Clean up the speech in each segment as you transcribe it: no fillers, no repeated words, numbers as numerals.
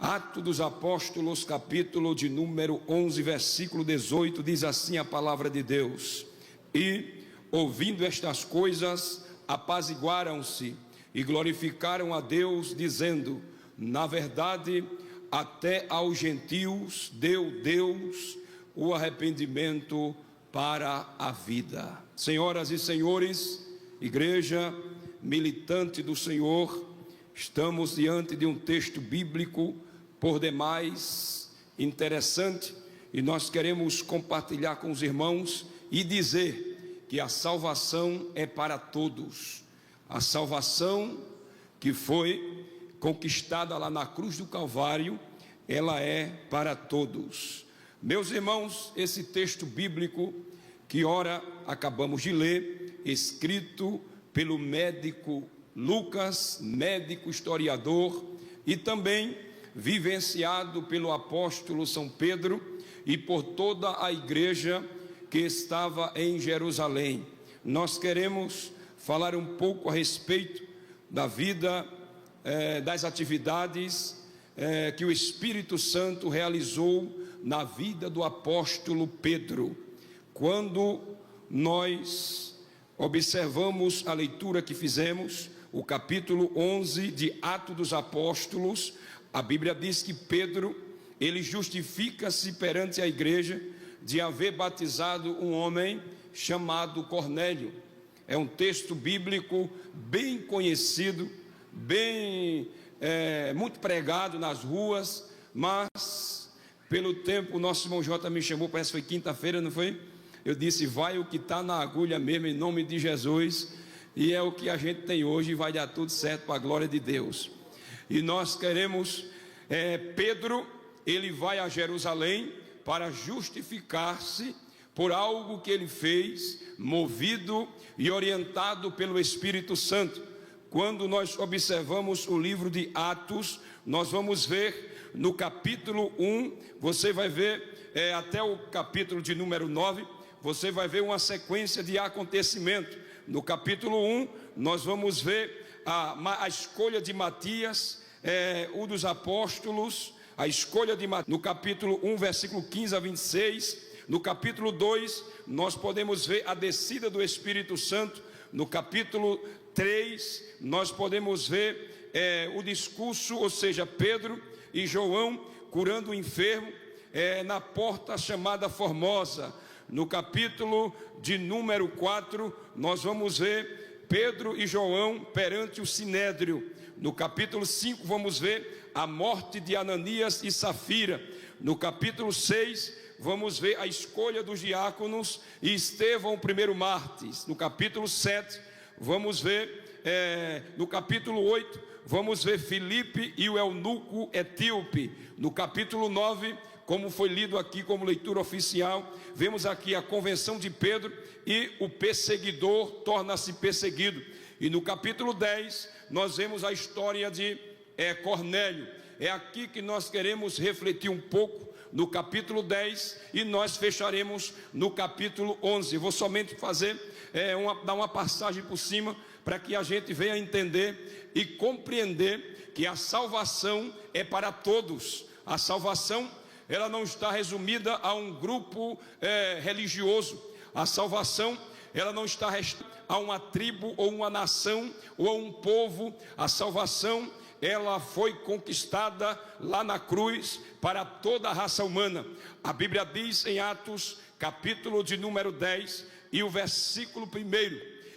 Atos dos Apóstolos, capítulo de número 11, versículo 18, diz assim a palavra de Deus: E, ouvindo estas coisas, apaziguaram-se e glorificaram a Deus, dizendo: Na verdade, até aos gentios deu Deus o arrependimento para a vida. Senhoras e senhores, igreja militante do Senhor, estamos diante de um texto bíblico por demais interessante, e nós queremos compartilhar com os irmãos e dizer que a salvação é para todos. A salvação que foi conquistada lá na cruz do Calvário, ela é para todos. Meus irmãos, esse texto bíblico que ora acabamos de ler, escrito pelo médico Lucas, médico historiador, e também vivenciado pelo apóstolo São Pedro e por toda a igreja que estava em Jerusalém. Nós queremos falar um pouco a respeito da vida, das atividades que o Espírito Santo realizou na vida do apóstolo Pedro. Quando nós observamos a leitura que fizemos, o capítulo 11 de Atos dos Apóstolos, a Bíblia diz que Pedro, ele justifica-se perante a igreja de haver batizado um homem chamado Cornélio. É um texto bíblico bem conhecido, muito pregado nas ruas, mas pelo tempo o nosso irmão Jota me chamou, parece que foi quinta-feira, não foi? Eu disse: vai o que está na agulha mesmo, em nome de Jesus, e é o que a gente tem hoje, e vai dar tudo certo para a glória de Deus. E nós queremos, Pedro, ele vai a Jerusalém para justificar-se por algo que ele fez, movido e orientado pelo Espírito Santo. Quando nós observamos o livro de Atos, nós vamos ver no capítulo 1, você vai ver até o capítulo de número 9, você vai ver uma sequência de acontecimentos. No capítulo 1, nós vamos ver a escolha de Matias, um dos apóstolos, a escolha de Matias. No capítulo 1, versículo 15 a 26, no capítulo 2, nós podemos ver a descida do Espírito Santo. No capítulo 3, nós podemos ver o discurso, ou seja, Pedro e João curando o enfermo na porta chamada Formosa. No capítulo de número 4, nós vamos ver Pedro e João perante o Sinédrio. No capítulo 5, vamos ver a morte de Ananias e Safira. No capítulo 6, vamos ver a escolha dos diáconos e Estevão, o primeiro mártir. No capítulo 7, vamos ver, no capítulo 8, vamos ver Filipe e o eunuco etíope. No capítulo 9, como foi lido aqui como leitura oficial, vemos aqui a convenção de Pedro e o perseguidor torna-se perseguido. E no capítulo 10, nós vemos a história de Cornélio. É aqui que nós queremos refletir um pouco no capítulo 10 e nós fecharemos no capítulo 11. Vou somente fazer, dar uma passagem por cima para que a gente venha entender e compreender que a salvação é para todos. A salvação, ela não está resumida a um grupo religioso. A salvação, ela não está a uma tribo ou uma nação ou a um povo. A salvação, ela foi conquistada lá na cruz para toda a raça humana. A Bíblia diz em Atos, capítulo de número 10 e o versículo 1: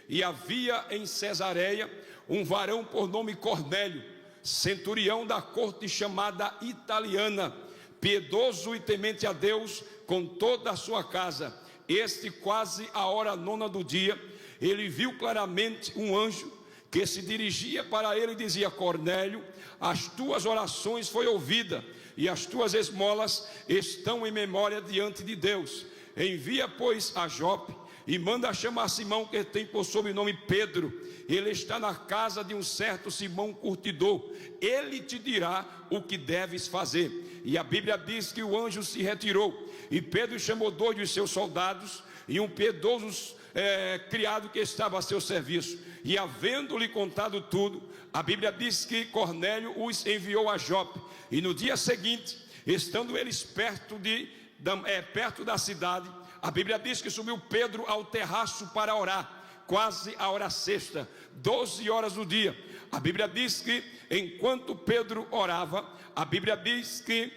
E havia em Cesareia um varão por nome Cornélio, centurião da corte chamada Italiana, piedoso e temente a Deus com toda a sua casa. Este, quase a hora 9 do dia, ele viu claramente um anjo que se dirigia para ele e dizia: Cornélio, as tuas orações foi ouvida e as tuas esmolas estão em memória diante de Deus. Envia, pois, a Jope e manda chamar Simão, que tem por sobrenome Pedro. Ele está na casa de um certo Simão curtidor. Ele te dirá o que deves fazer. E a Bíblia diz que o anjo se retirou, e Pedro chamou 2 de seus soldados e um piedoso criado que estava a seu serviço. E havendo-lhe contado tudo, a Bíblia diz que Cornélio os enviou a Jope. E no dia seguinte, estando eles perto da cidade, a Bíblia diz que subiu Pedro ao terraço para orar, quase a hora sexta, 12 horas do dia. A Bíblia diz que enquanto Pedro orava, a Bíblia diz que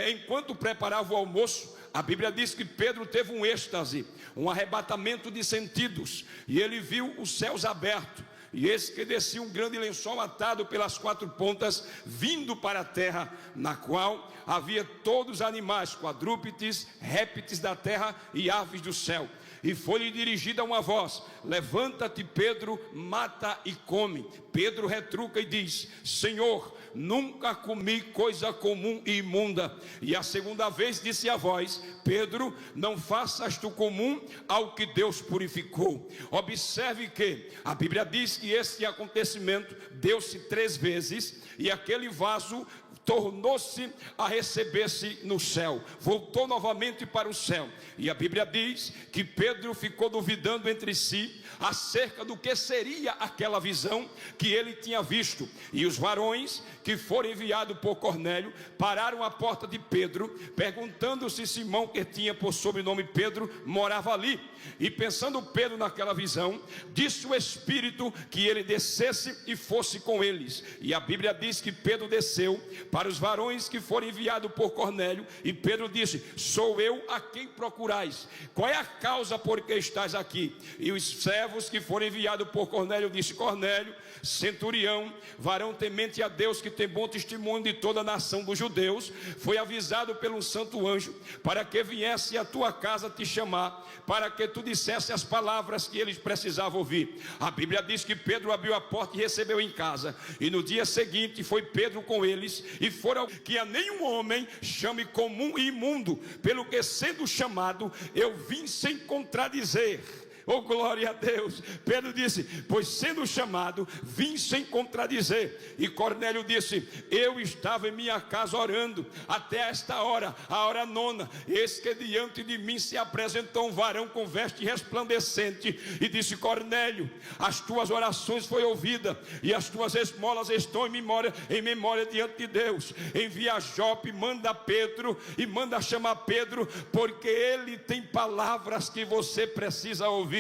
enquanto preparava o almoço, a Bíblia diz que Pedro teve um êxtase, um arrebatamento de sentidos, e ele viu os céus abertos, e eis que descia um grande lençol atado pelas 4 pontas, vindo para a terra, na qual havia todos os animais, quadrúpedes, répteis da terra e aves do céu. E foi-lhe dirigida uma voz: levanta-te, Pedro, mata e come. Pedro retruca e diz: Senhor, nunca comi coisa comum e imunda. E a segunda vez disse a voz: Pedro, não faças tu comum ao que Deus purificou. Observe que a Bíblia diz que este acontecimento deu-se 3 vezes, e aquele vaso tornou-se a receber-se no céu, voltou novamente para o céu. E a Bíblia diz que Pedro ficou duvidando entre si acerca do que seria aquela visão que ele tinha visto. E os varões que foram enviados por Cornélio pararam à porta de Pedro, perguntando se Simão, que tinha por sobrenome Pedro, morava ali. E pensando Pedro naquela visão, disse o Espírito que ele descesse e fosse com eles. E a Bíblia diz que Pedro desceu para os varões que foram enviados por Cornélio, e Pedro disse: sou eu a quem procurais, qual é a causa por que estás aqui? E os servos que foram enviados por Cornélio disse: Cornélio, centurião, varão temente a Deus, que tem bom testemunho de toda a nação dos judeus, foi avisado pelo santo anjo para que viesse à tua casa te chamar, para que tu dissesse as palavras que eles precisavam ouvir. A Bíblia diz que Pedro abriu a porta e recebeu em casa, e no dia seguinte foi Pedro com eles, e foram que a nenhum homem chame comum e imundo, pelo que sendo chamado eu vim sem contradizer. Oh, glória a Deus. Pedro disse: pois sendo chamado, vim sem contradizer. E Cornélio disse: eu estava em minha casa orando até esta hora, a hora 9. Eis que diante de mim se apresentou um varão com veste resplandecente e disse: Cornélio, as tuas orações foram ouvidas, e as tuas esmolas estão em memória diante de Deus. Envia a Jope, manda Pedro, e manda chamar Pedro, porque ele tem palavras que você precisa ouvir.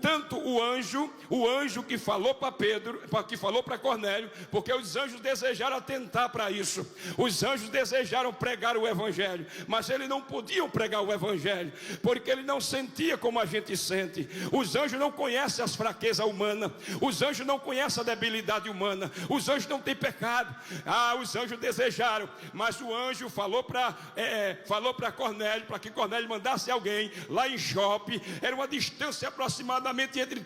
Tanto o anjo que falou para Pedro, que falou para Cornélio, porque os anjos desejaram atentar para isso. Os anjos desejaram pregar o evangelho, mas eles não podiam pregar o evangelho, porque ele não sentia como a gente sente. Os anjos não conhecem as fraquezas humanas, os anjos não conhecem a debilidade humana, os anjos não têm pecado. Os anjos desejaram, mas o anjo falou para Cornélio, para que Cornélio mandasse alguém lá em Jope. Era uma distância aproximadamente entre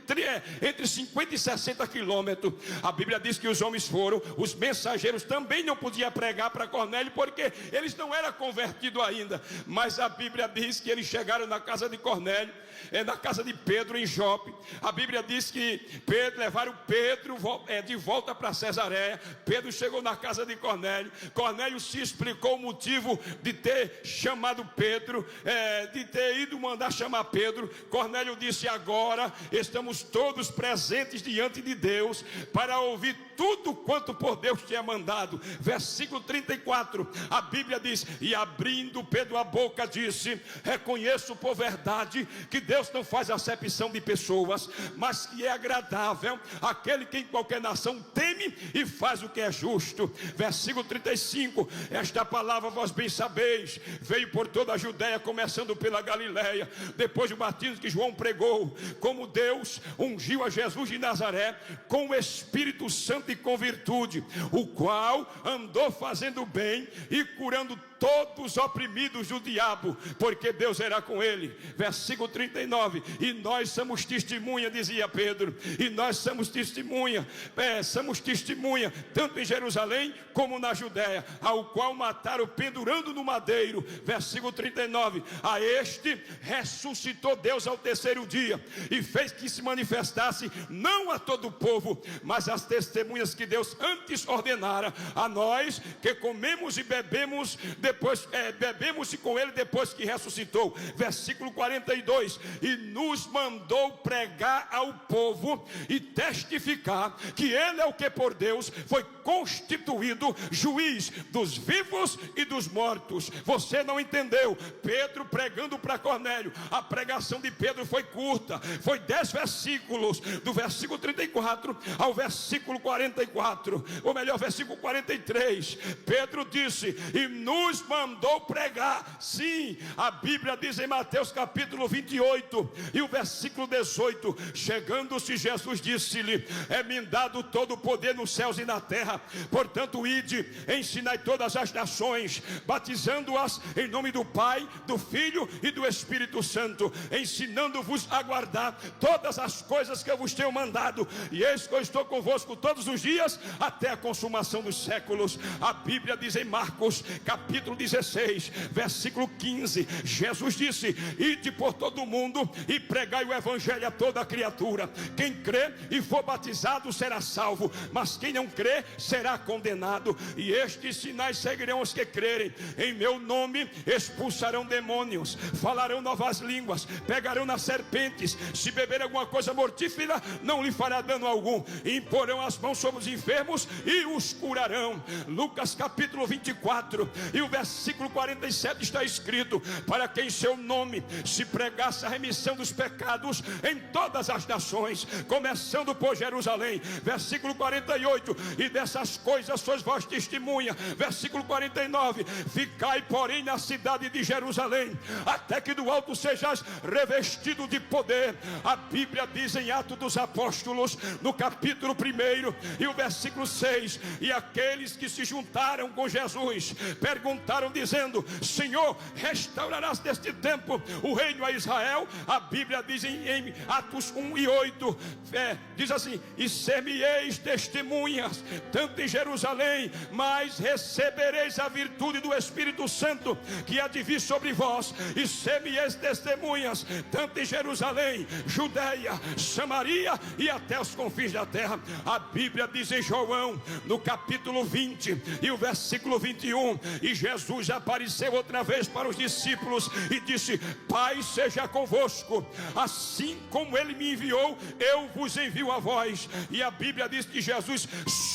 50 e 60 quilômetros. A Bíblia diz que os homens foram, os mensageiros também não podiam pregar para Cornélio, porque eles não eram convertidos ainda. Mas a Bíblia diz que eles chegaram na casa de Cornélio, na casa de Pedro em Jope. A Bíblia diz que levaram Pedro de volta para Cesareia. Pedro chegou na casa de Cornélio. Cornélio se explicou o motivo de ter chamado Pedro, de ter ido mandar chamar Pedro. Cornélio disse: agora estamos todos presentes diante de Deus para ouvir tudo quanto por Deus tinha mandado. Versículo 34, a Bíblia diz: e abrindo Pedro a boca disse: reconheço por verdade que Deus não faz acepção de pessoas, mas que é agradável aquele que em qualquer nação teme e faz o que é justo. Versículo 35, esta palavra vós bem sabeis, veio por toda a Judéia, começando pela Galileia, depois do batismo que João pregou, como Deus ungiu a Jesus de Nazaré com o Espírito Santo e com virtude, o qual andou fazendo bem e curando todos os oprimidos do diabo, porque Deus era com ele. Versículo 39, e nós somos testemunha, dizia Pedro, e nós somos testemunha, tanto em Jerusalém como na Judéia, ao qual mataram pendurando no madeiro. Versículo 39, a este ressuscitou Deus ao terceiro dia, e fez que se manifestasse não a todo o povo, mas às testemunhas que Deus antes ordenara, a nós que comemos e bebemos bebemos com ele depois que ressuscitou. Versículo 42, e nos mandou pregar ao povo e testificar que ele é o que por Deus foi constituído juiz dos vivos e dos mortos. Você não entendeu? Pedro pregando para Cornélio, a pregação de Pedro foi curta, foi 10 versículos, do versículo 34 ao versículo 44, ou melhor, versículo 43. Pedro disse, e nos mandou pregar. Sim, a Bíblia diz em Mateus capítulo 28 e o versículo 18, chegando-se Jesus disse-lhe, é-me dado todo o poder nos céus e na terra, portanto ide, ensinai todas as nações, batizando-as em nome do Pai, do Filho e do Espírito Santo, ensinando-vos a guardar todas as coisas que eu vos tenho mandado, e eis que eu estou convosco todos os dias até a consumação dos séculos. A Bíblia diz em Marcos capítulo 16 versículo 15, Jesus disse, ide por todo o mundo e pregai o evangelho a toda a criatura, quem crê e for batizado será salvo, mas quem não crê será condenado. E estes sinais seguirão os que crerem, em meu nome expulsarão demônios, falarão novas línguas, pegarão nas serpentes, se beber alguma coisa mortífera não lhe fará dano algum, imporão as mãos sobre os enfermos e os curarão. Lucas capítulo 24 e o versículo 47 está escrito, para que em seu nome se pregasse a remissão dos pecados em todas as nações, começando por Jerusalém. Versículo 48, e dessas coisas sois vós testemunha. Versículo 49, ficai porém na cidade de Jerusalém, até que do alto sejais revestido de poder. A Bíblia diz em Atos dos Apóstolos, no capítulo 1 e o versículo 6, e aqueles que se juntaram com Jesus perguntaram dizendo, Senhor, restaurarás deste tempo o reino a Israel? A Bíblia diz em Atos 1 e 8, diz assim, e ser-me-eis testemunhas tanto em Jerusalém, mas recebereis a virtude do Espírito Santo que há de vir sobre vós, e ser-me-eis testemunhas tanto em Jerusalém, Judeia, Samaria e até os confins da terra. A Bíblia diz em João no capítulo 20 e o versículo 21, e Jesus apareceu outra vez para os discípulos e disse, Pai seja convosco, assim como ele me enviou, eu vos envio a vós. E a Bíblia diz que Jesus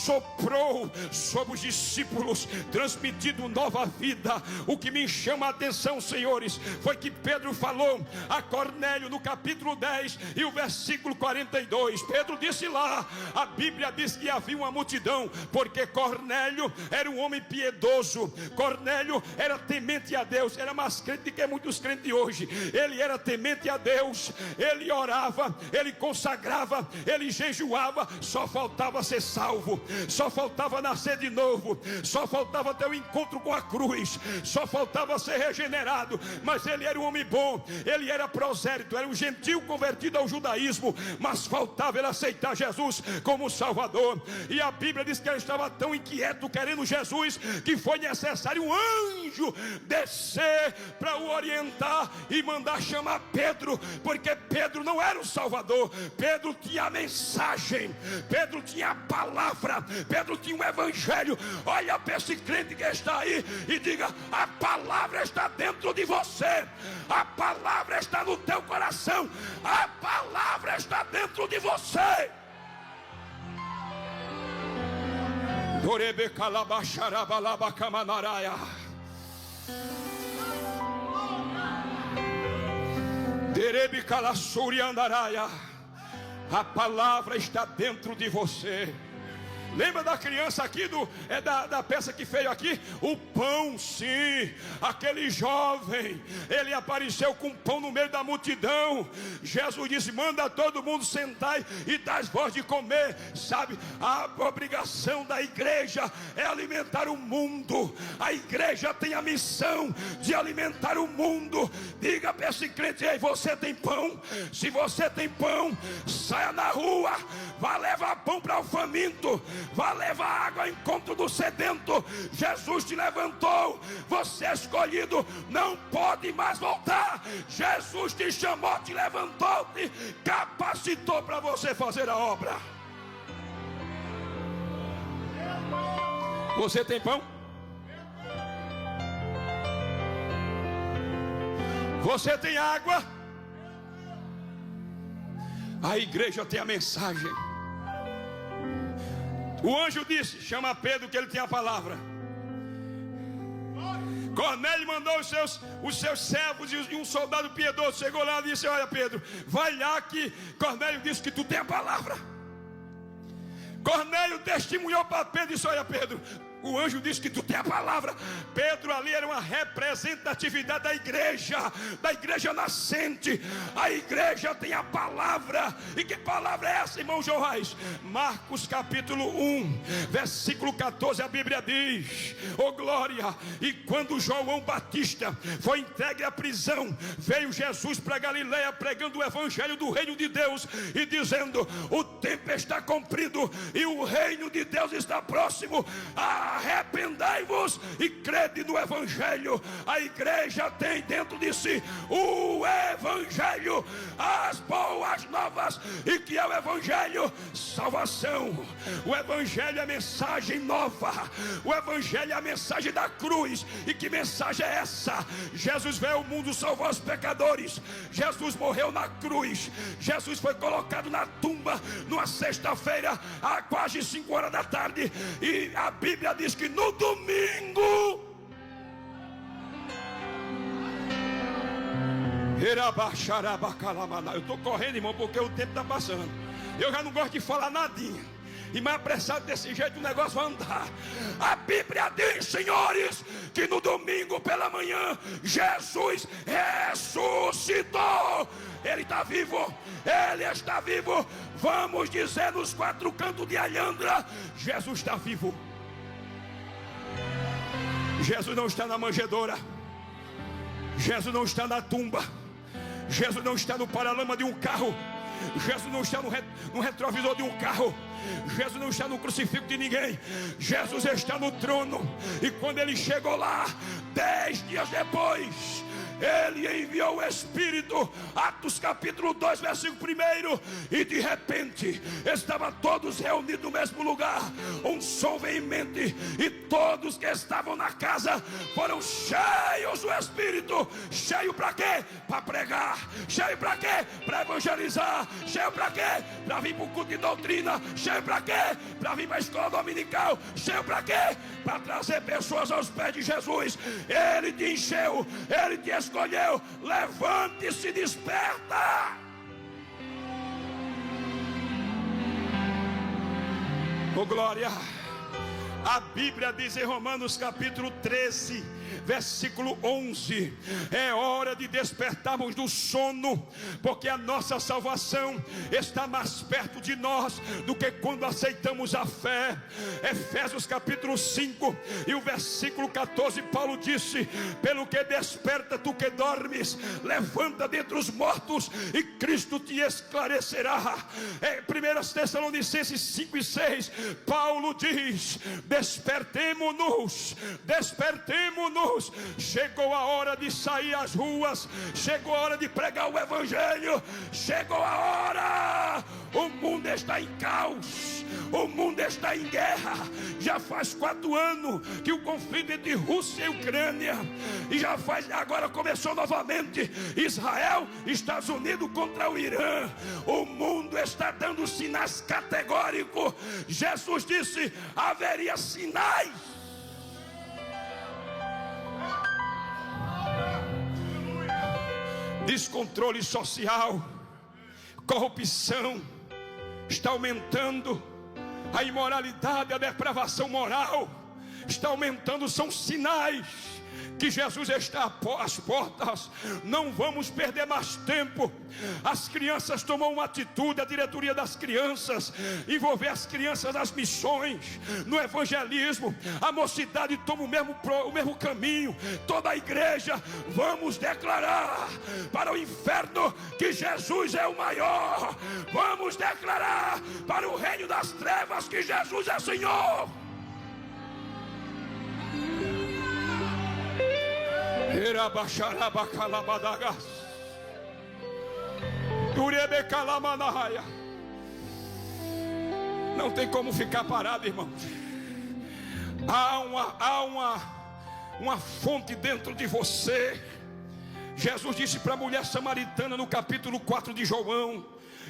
soprou sobre os discípulos, transmitindo nova vida. O que me chama a atenção, senhores, foi que Pedro falou a Cornélio no capítulo 10 e o versículo 42. Pedro disse lá, a Bíblia diz que havia uma multidão, porque Cornélio era um homem piedoso, Cornélio era temente a Deus, era mais crente do que muitos crentes hoje. Ele era temente a Deus, ele orava, ele consagrava, ele jejuava, só faltava ser salvo, só faltava nascer de novo, só faltava ter o encontro com a cruz, só faltava ser regenerado. Mas ele era um homem bom, ele era prosélito, era um gentil convertido ao judaísmo, mas faltava ele aceitar Jesus como Salvador. E a Bíblia diz que ele estava tão inquieto querendo Jesus, que foi necessário um anjo descer para o orientar e mandar chamar Pedro, porque Pedro não era o Salvador, Pedro tinha a mensagem, Pedro tinha a palavra, Pedro tinha o evangelho. Olha para esse crente que está aí e diga, a palavra está dentro de você, a palavra está no teu coração, a palavra está dentro de você. A palavra está dentro de você. Lembra da criança aqui, da peça que veio aqui? O pão, sim. Aquele jovem, ele apareceu com pão no meio da multidão. Jesus disse, manda todo mundo sentar e dás voz de comer. Sabe, a obrigação da igreja é alimentar o mundo. A igreja tem a missão de alimentar o mundo. Diga para esse crente aí, você tem pão? Se você tem pão, saia na rua, vá levar pão para o faminto, vá levar água ao encontro do sedento. Jesus te levantou, você é escolhido, não pode mais voltar. Jesus te chamou, te levantou, te capacitou para você fazer a obra. Você tem pão? Você tem água? A igreja tem a mensagem. O anjo disse: chama Pedro, que ele tem a palavra. Cornélio mandou os seus servos, e um soldado piedoso chegou lá e disse: olha, Pedro, vai lá que Cornélio disse que tu tem a palavra. Cornélio testemunhou para Pedro e disse: olha, Pedro, o anjo disse que tu tem a palavra. Pedro ali era uma representatividade da igreja nascente. A igreja tem a palavra. E que palavra é essa, irmão Joás? Marcos capítulo 1, versículo 14, a Bíblia diz: oh glória! E quando João Batista foi entregue à prisão, veio Jesus para Galileia pregando o evangelho do reino de Deus e dizendo: o tempo está cumprido e o reino de Deus está próximo. Arrependai-vos e crede no evangelho. A igreja tem dentro de si o evangelho, as boas novas. E que é o evangelho? Salvação. O evangelho é mensagem nova. O evangelho é a mensagem da cruz. E que mensagem é essa? Jesus veio ao mundo salvar os pecadores. Jesus morreu na cruz. Jesus foi colocado na tumba numa sexta-feira, a quase 5 horas da tarde. E a Bíblia diz que no domingo eu estou correndo, irmão, porque o tempo está passando. Eu já não gosto de falar nadinha. E mais apressado desse jeito o negócio vai andar. A Bíblia diz, senhores, que no domingo pela manhã Jesus ressuscitou. Ele está vivo. Ele está vivo. Vamos dizer nos 4 cantos de Alhandra: Jesus está vivo. Jesus não está na manjedoura. Jesus não está na tumba. Jesus não está no paralama de um carro. Jesus não está no retrovisor de um carro. Jesus não está no crucifixo de ninguém. Jesus está no trono. E quando ele chegou lá, 10 dias depois, ele enviou o Espírito. Atos capítulo 2, versículo 1. E de repente estavam todos reunidos no mesmo lugar, um som veemente, e todos que estavam na casa foram cheios do Espírito. Cheio para quê? Para pregar. Cheio para quê? Para evangelizar. Cheio para quê? Para vir para o culto de doutrina. Cheio para quê? Para vir para a escola dominical. Cheio para quê? Para trazer pessoas aos pés de Jesus. Ele te encheu, ele te escolheu. Levante-se, desperta. Oh glória. A Bíblia diz em Romanos capítulo 13, versículo 11: é hora de despertarmos do sono, porque a nossa salvação está mais perto de nós do que quando aceitamos a fé. Efésios capítulo 5 e o versículo 14, Paulo disse: pelo que desperta tu que dormes, levanta dentre os mortos e Cristo te esclarecerá. 1 Tessalonicenses 5 e 6, Paulo diz: despertemo-nos, despertemo-nos. Chegou a hora de sair às ruas. Chegou a hora de pregar o evangelho. Chegou a hora. O mundo está em caos. O mundo está em guerra. Já faz 4 anos que o conflito entre Rússia e Ucrânia, e agora começou novamente Israel, Estados Unidos contra o Irã. O mundo está dando sinais categóricos. Jesus disse: haveria sinais. Descontrole social, corrupção está aumentando, a imoralidade, a depravação moral está aumentando. São sinais que Jesus está às portas. Não vamos perder mais tempo. As crianças tomam uma atitude, a diretoria das crianças, envolver as crianças nas missões, no evangelismo. A mocidade toma o mesmo caminho. Toda a igreja, vamos declarar para o inferno que Jesus é o maior. Vamos declarar para o reino das trevas que Jesus é Senhor. Não tem como ficar parado, irmãos. Há uma fonte dentro de você Jesus disse para a mulher samaritana no capítulo 4 de João,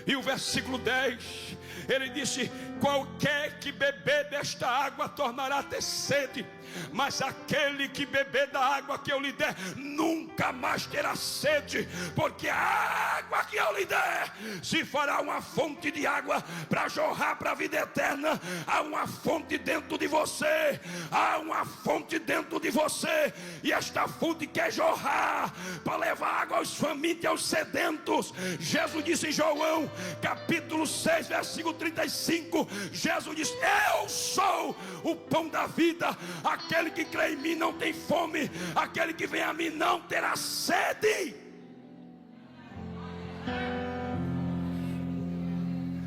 e o versículo 10, ele disse: qualquer que beber desta água tornará a ter sede, mas aquele que beber da água que eu lhe der nunca mais terá sede, porque a água que eu lhe der se fará uma fonte de água para jorrar para a vida eterna. Há uma fonte dentro de você, há uma fonte dentro de você, e esta fonte quer jorrar para levar água aos famintos e aos sedentos. Jesus disse em João capítulo 6 versículo 35, Jesus disse: eu sou o pão da vida, aquele que crê em mim não tem fome, aquele que vem a mim não terá sede.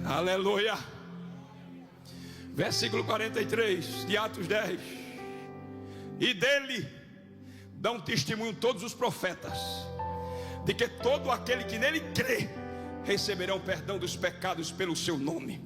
Aleluia. Versículo 43 de Atos 10: e dele dão testemunho todos os profetas, de que todo aquele que nele crê receberão perdão dos pecados pelo seu nome.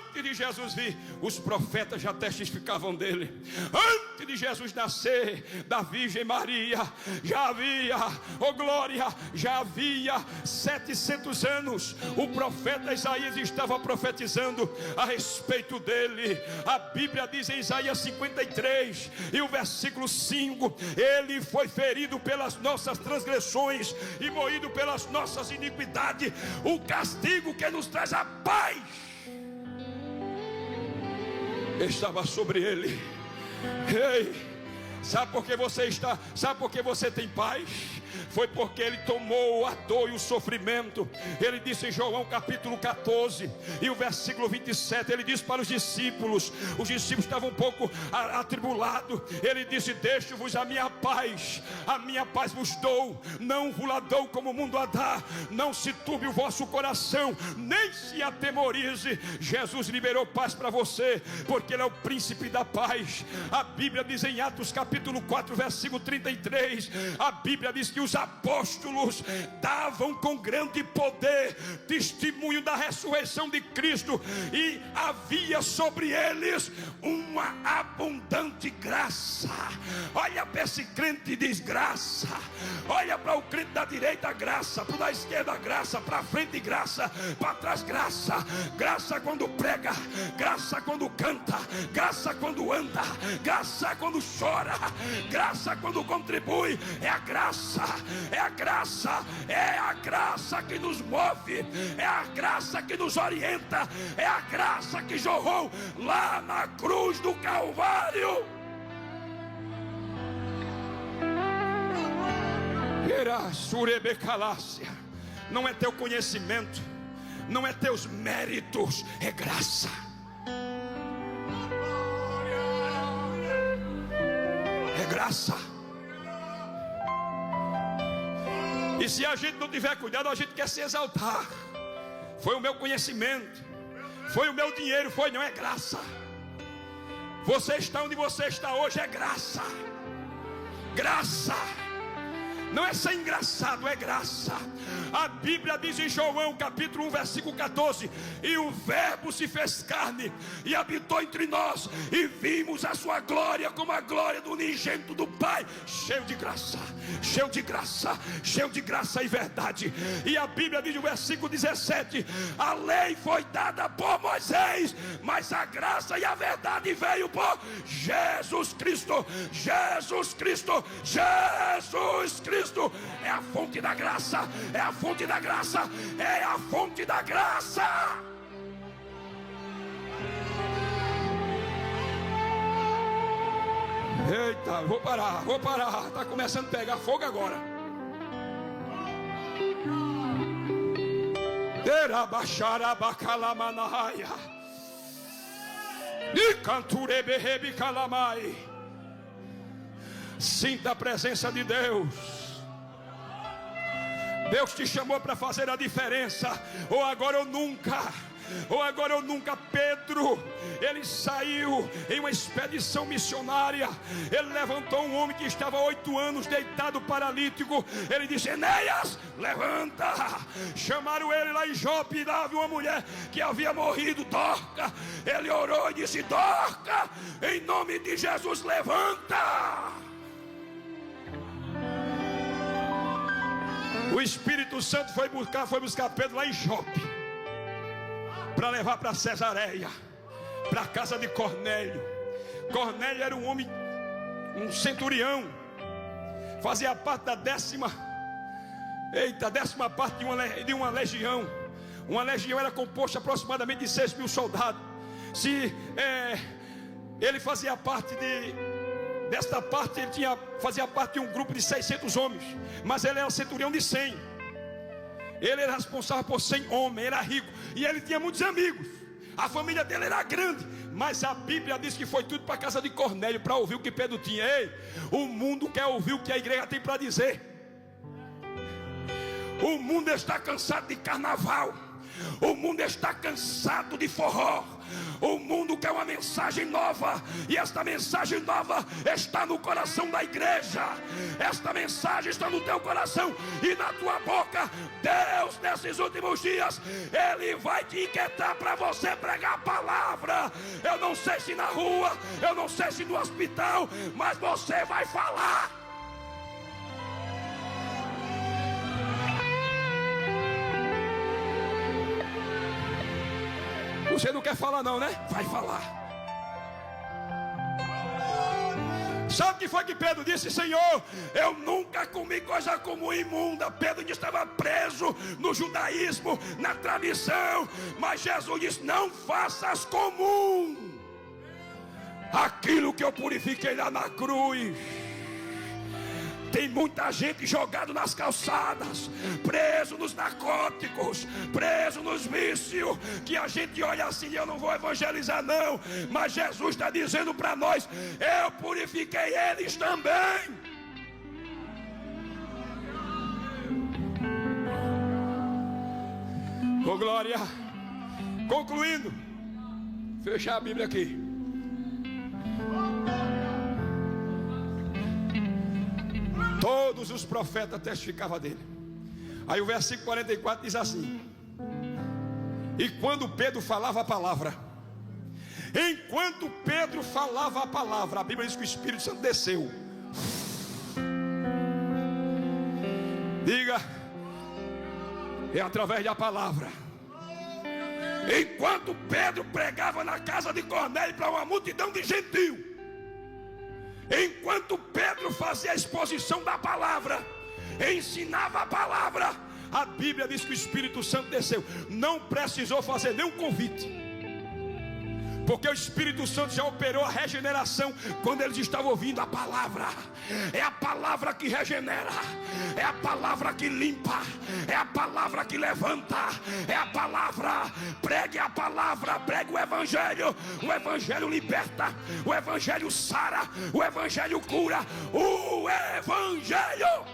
Antes de Jesus vir, os profetas já testificavam dele. Antes de Jesus nascer da Virgem Maria, já havia, oh glória, já havia 700 anos, o profeta Isaías estava profetizando a respeito dele. A Bíblia diz em Isaías 53 e o versículo 5: ele foi ferido pelas nossas transgressões e moído pelas nossas iniquidades. O castigo que nos traz a paz estava sobre ele. Ei, sabe por que você tem paz? Foi porque ele tomou a dor e o sofrimento. Ele disse em João capítulo 14 e o versículo 27, ele disse para os discípulos estavam um pouco atribulados, ele disse: deixo-vos a minha paz vos dou, não vos la dou como o mundo a dá. Não se turbe o vosso coração, nem se atemorize. Jesus liberou paz para você, porque ele é o príncipe da paz. A Bíblia diz em Atos capítulo 4 versículo 33, a Bíblia diz que os apóstolos davam com grande poder testemunho da ressurreição de Cristo, e havia sobre eles uma abundante graça. Olha para esse crente e diz: graça. Olha para o crente da direita, graça; para o da esquerda, graça; para frente, graça; para trás, graça. Graça quando prega, graça quando canta, graça quando anda, graça quando chora, graça quando contribui. É a graça, é a graça, é a graça que nos move, é a graça que nos orienta, é a graça que jorrou lá na cruz do Calvário. Não é teu conhecimento, não é teus méritos, é graça. É graça. E se a gente não tiver cuidado, a gente quer se exaltar. Foi o meu conhecimento, foi o meu dinheiro, não é graça. Você está onde você está hoje, é graça. Graça. Não é ser engraçado, é graça. A Bíblia diz em João capítulo 1 versículo 14: e o verbo se fez carne e habitou entre nós, e vimos a sua glória como a glória do unigênito do Pai, cheio de graça, cheio de graça, cheio de graça e verdade. E a Bíblia diz no versículo 17: a lei foi dada por Moisés, mas a graça e a verdade veio por Jesus Cristo. Jesus Cristo, Jesus Cristo é a fonte da graça, é a fonte da graça, é a fonte da graça. Eita, vou parar, está começando a pegar fogo agora. Sinta a presença de Deus. Deus te chamou para fazer a diferença, ou agora ou nunca. Ou agora ou nunca. Pedro, ele saiu em uma expedição missionária. Ele levantou um homem que estava 8 anos deitado paralítico. Ele disse: Enéas, levanta. Chamaram ele lá em Jope, e lá havia uma mulher que havia morrido, Dorca. Ele orou e disse: Dorca, em nome de Jesus, levanta. O Espírito Santo foi buscar Pedro lá em Jope, para levar para Cesareia, para a casa de Cornélio. Cornélio era um homem, um centurião, fazia parte da décima parte de uma legião. Uma legião era composta aproximadamente de 6.000 soldados. Ele fazia parte desta parte, fazia parte de um grupo de 600 homens, mas ele era centurião de 100. Ele era responsável por 100 homens, era rico, e ele tinha muitos amigos. A família dele era grande, mas a Bíblia diz que foi tudo para a casa de Cornélio, para ouvir o que Pedro tinha. Ei, o mundo quer ouvir o que a igreja tem para dizer. O mundo está cansado de carnaval, o mundo está cansado de forró. O mundo quer uma mensagem nova, e esta mensagem nova está no coração da igreja. Esta mensagem está no teu coração e na tua boca. Deus, nesses últimos dias, Ele vai te inquietar para você pregar a palavra. Eu não sei se na rua, eu não sei se no hospital, mas você vai falar. Você não quer falar não, né? Vai falar. Sabe o que foi que Pedro disse? Senhor, eu nunca comi coisa comum e imunda. Pedro estava preso no judaísmo, na tradição. Mas Jesus disse, não faças comum aquilo que eu purifiquei lá na cruz. Tem muita gente jogada nas calçadas, preso nos narcóticos, preso nos vícios, que a gente olha assim, eu não vou evangelizar não, mas Jesus está dizendo para nós, eu purifiquei eles também. Oh glória. Concluindo, fechar a Bíblia aqui. Todos os profetas testificavam dele. Aí o versículo 44 diz assim: e quando Pedro falava a palavra, enquanto Pedro falava a palavra, a Bíblia diz que o Espírito Santo desceu. Diga, é através da palavra. Enquanto Pedro pregava na casa de Cornélio para uma multidão de gentios, enquanto Pedro fazia a exposição da palavra, ensinava a palavra, a Bíblia diz que o Espírito Santo desceu. Não precisou fazer nenhum convite, porque o Espírito Santo já operou a regeneração quando eles estavam ouvindo a palavra. É a palavra que regenera, é a palavra que limpa, é a palavra que levanta, é a palavra. Pregue a palavra, pregue o Evangelho liberta, o Evangelho sara, o Evangelho cura, o Evangelho.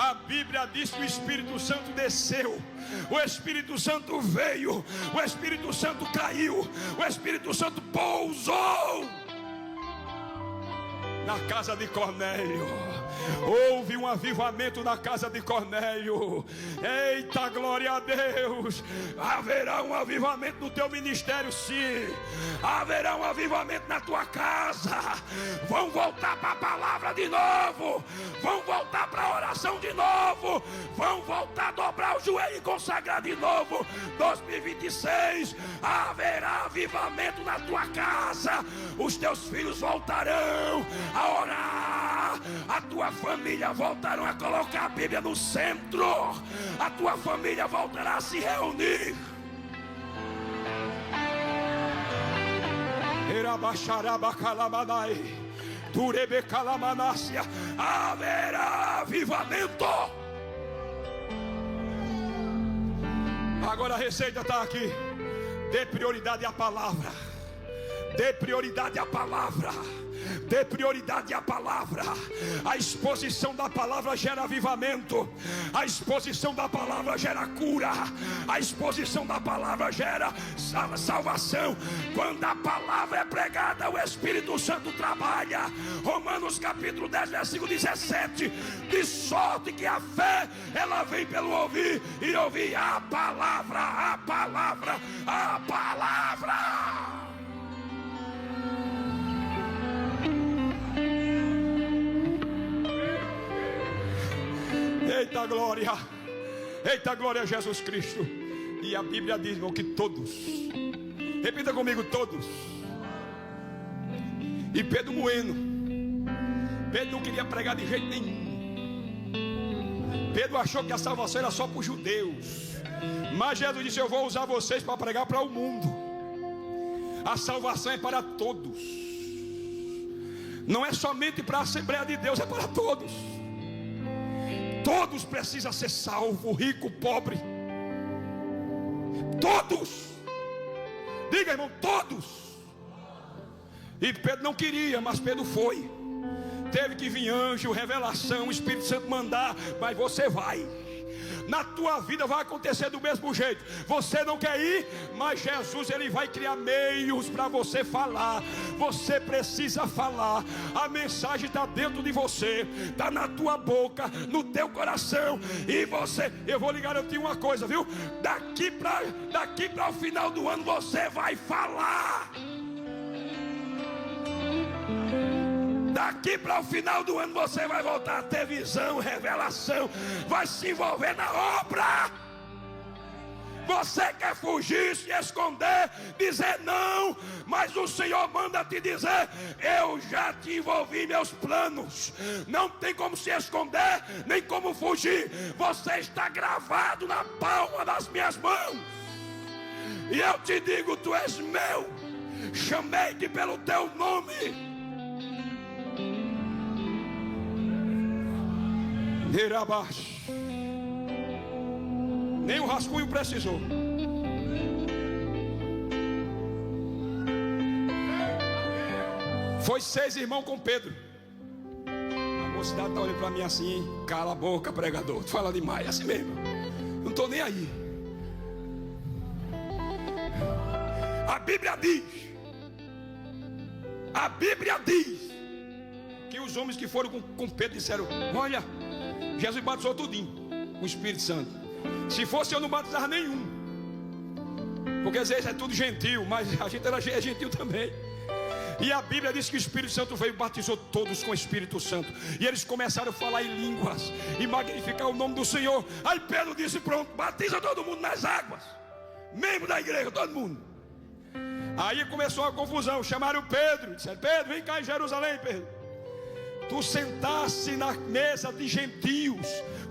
A Bíblia diz que o Espírito Santo desceu, o Espírito Santo veio, o Espírito Santo caiu, o Espírito Santo pousou na casa de Cornélio. Houve um avivamento na casa de Cornélio. Eita, glória a Deus. Haverá um avivamento no teu ministério, sim. Haverá um avivamento na tua casa. Vão voltar para a palavra de novo. Vão voltar para a oração de novo. Vão voltar a dobrar o joelho e consagrar de novo. 2026 haverá avivamento na tua casa. Os teus filhos voltarão a orar. A tua família voltarão a colocar a Bíblia no centro. A tua família voltará a se reunir. Haverá avivamento. Agora a receita está aqui. Dê prioridade à palavra. Dê prioridade à palavra. Dê prioridade à palavra. A exposição da palavra gera avivamento. A exposição da palavra gera cura. A exposição da palavra gera salvação. Quando a palavra é pregada, o Espírito Santo trabalha. Romanos capítulo 10, versículo 17. De sorte que a fé, ela vem pelo ouvir, e ouvir a palavra, a palavra, a palavra. Eita glória! Eita glória a Jesus Cristo! E a Bíblia diz, irmão, que todos, repita comigo, todos. E Pedro moendo. Pedro não queria pregar de jeito nenhum. Pedro achou que a salvação era só para os judeus. Mas Jesus disse: eu vou usar vocês para pregar para o mundo. A salvação é para todos. Não é somente para a Assembleia de Deus, é para todos. Todos precisam ser salvos, rico, pobre. Todos. Diga, irmão, todos. E Pedro não queria, mas Pedro foi. Teve que vir anjo, revelação, o Espírito Santo mandar, mas você vai. Na tua vida vai acontecer do mesmo jeito. Você não quer ir, mas Jesus, ele vai criar meios para você falar. Você precisa falar. A mensagem está dentro de você, está na tua boca, no teu coração. E você, eu vou lhe garantir uma coisa, viu? Daqui para o final do ano você vai falar. Daqui para o final do ano você vai voltar a ter visão, revelação, vai se envolver na obra. Você quer fugir, se esconder, dizer não, mas o Senhor manda te dizer: eu já te envolvi em meus planos. Não tem como se esconder, nem como fugir. Você está gravado na palma das minhas mãos. E eu te digo: tu és meu, chamei-te pelo teu nome. Nem o rascunho precisou. Foi 6 irmãos com Pedro. A mocidade está olhando para mim assim: cala a boca, pregador, tu fala demais. É assim mesmo, não estou nem aí. A Bíblia diz que os homens que foram com Pedro disseram: olha, Jesus batizou tudinho com o Espírito Santo. Se fosse eu, não batizava nenhum, porque às vezes é tudo gentil, mas a gente é gentil também. E a Bíblia diz que o Espírito Santo veio e batizou todos com o Espírito Santo. E eles começaram a falar em línguas e magnificar o nome do Senhor. Aí Pedro disse: pronto, batiza todo mundo nas águas, membro da igreja, todo mundo. Aí começou a confusão. Chamaram Pedro, disseram: Pedro, vem cá em Jerusalém, Pedro. Tu sentasse na mesa de gentios,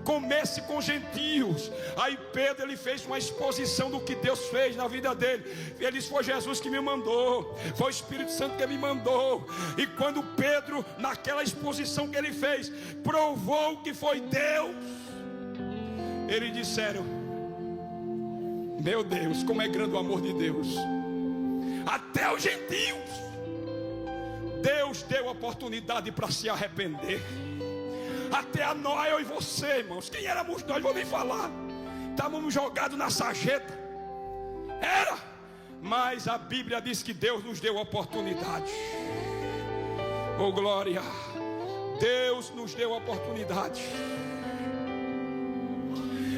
comesse com gentios. Aí Pedro, ele fez uma exposição do que Deus fez na vida dele. Ele disse: foi Jesus que me mandou, foi o Espírito Santo que me mandou. E quando Pedro, naquela exposição que ele fez, provou que foi Deus, eles disseram: meu Deus, como é grande o amor de Deus. Até os gentios Deus deu oportunidade para se arrepender. Até a nós, eu e você, irmãos. Quem éramos nós? Vou nem falar. Estávamos jogados na sarjeta. Era. Mas a Bíblia diz que Deus nos deu oportunidade. Oh glória. Deus nos deu oportunidade.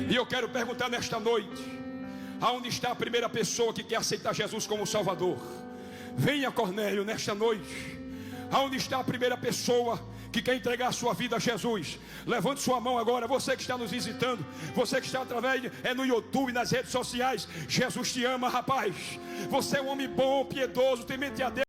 E eu quero perguntar nesta noite: aonde está a primeira pessoa que quer aceitar Jesus como Salvador? Venha, Cornélio, nesta noite. Aonde está a primeira pessoa que quer entregar a sua vida a Jesus? Levante sua mão agora. Você que está nos visitando, você que está através no YouTube, nas redes sociais. Jesus te ama, rapaz. Você é um homem bom, piedoso, temente a Deus.